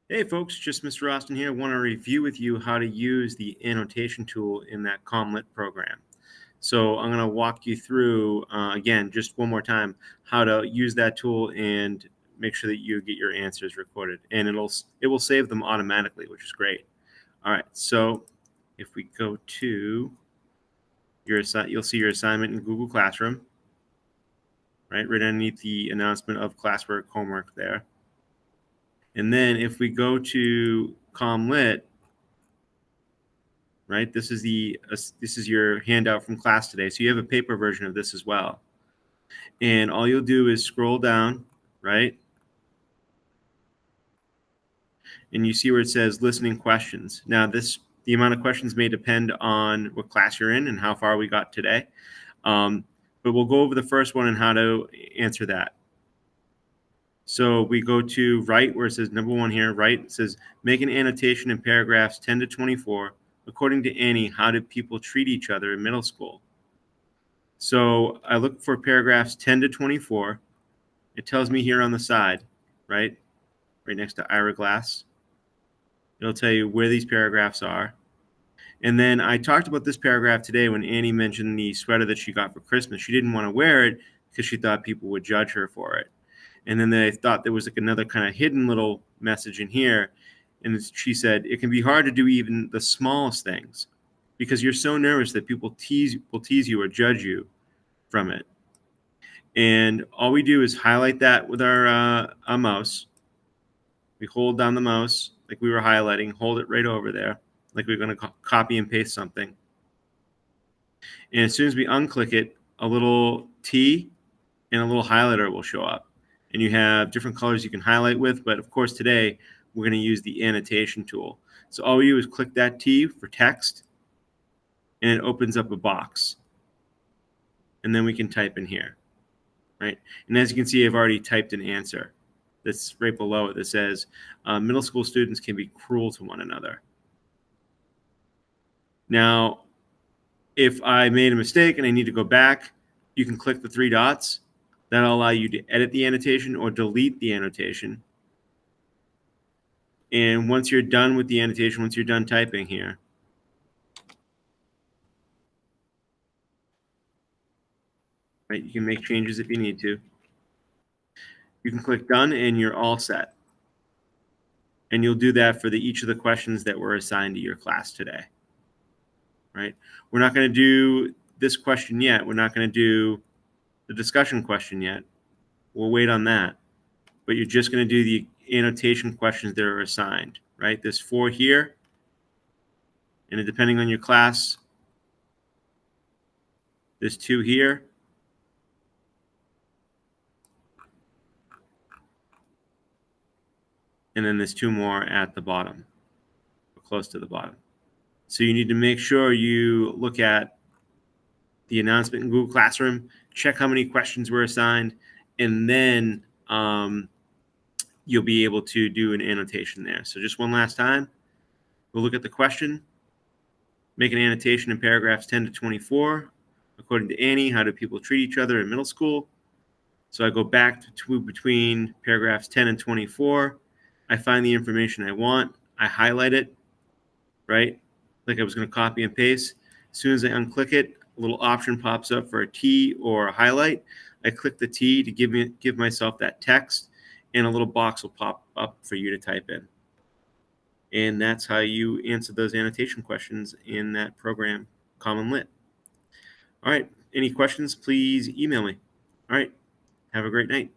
Hey folks, just Mr. Austin here. Want to review with you how to use the annotation tool in that ComLit program. So I'm going to walk you through, again, just one more time, how to use that tool and make sure that you get your answers recorded. And it will save them automatically, which is great. All right, so if we go to you'll see your assignment in Google Classroom, right underneath the announcement of classwork homework there. And then if we go to ComLit, right, this is your handout from class today. So you have a paper version of this as well. And all you'll do is scroll down, right? And you see where it says listening questions. Now the amount of questions may depend on what class you're in and how far we got today. But we'll go over the first one and how to answer that. So we go to right where it says number 1 here, right? It says make an annotation in paragraphs 10 to 24. According to Annie, how did people treat each other in middle school? So I look for paragraphs 10 to 24. It tells me here on the side, right next to Ira Glass. It'll tell you where these paragraphs are. And then I talked about this paragraph today when Annie mentioned the sweater that she got for Christmas. She didn't want to wear it because she thought people would judge her for it. And then they thought there was like another kind of hidden little message in here. And she said, it can be hard to do even the smallest things because you're so nervous that people will tease you or judge you from it. And all we do is highlight that with our mouse. We hold down the mouse like we were highlighting, hold it right over there, like we're going to copy and paste something. And as soon as we unclick it, a little T and a little highlighter will show up. And you have different colors you can highlight with, but of course today we're going to use the annotation tool. So all we do is click that T for text, and it opens up a box. And then we can type in here, right? And as you can see, I've already typed an answer that's right below it that says, middle school students can be cruel to one another. Now, if I made a mistake and I need to go back, you can click the 3 dots. That'll allow you to edit the annotation or delete the annotation. And once you're done with the annotation, once you're done typing here, right, you can make changes if you need to. You can click done and you're all set. And you'll do that for each of the questions that were assigned to your class today, right? We're not going to do this question yet. We're not going to do the discussion question yet. We'll wait on that. But you're just going to do the annotation questions that are assigned, right? There's 4 here. And depending on your class, there's 2 here. And then there's 2 more at the bottom, or close to the bottom. So you need to make sure you look at the announcement in Google Classroom, check how many questions were assigned, and then you'll be able to do an annotation there. So just one last time, we'll look at the question, make an annotation in paragraphs 10 to 24. According to Annie, how do people treat each other in middle school? So I go back to between paragraphs 10 and 24. I find the information I want. I highlight it, right? Like I was going to copy and paste. As soon as I unclick it, a little option pops up for a T or a highlight. I click the T to give myself that text, and a little box will pop up for you to type in. And that's how you answer those annotation questions in that program, CommonLit. All right, any questions, please email me. All right, have a great night.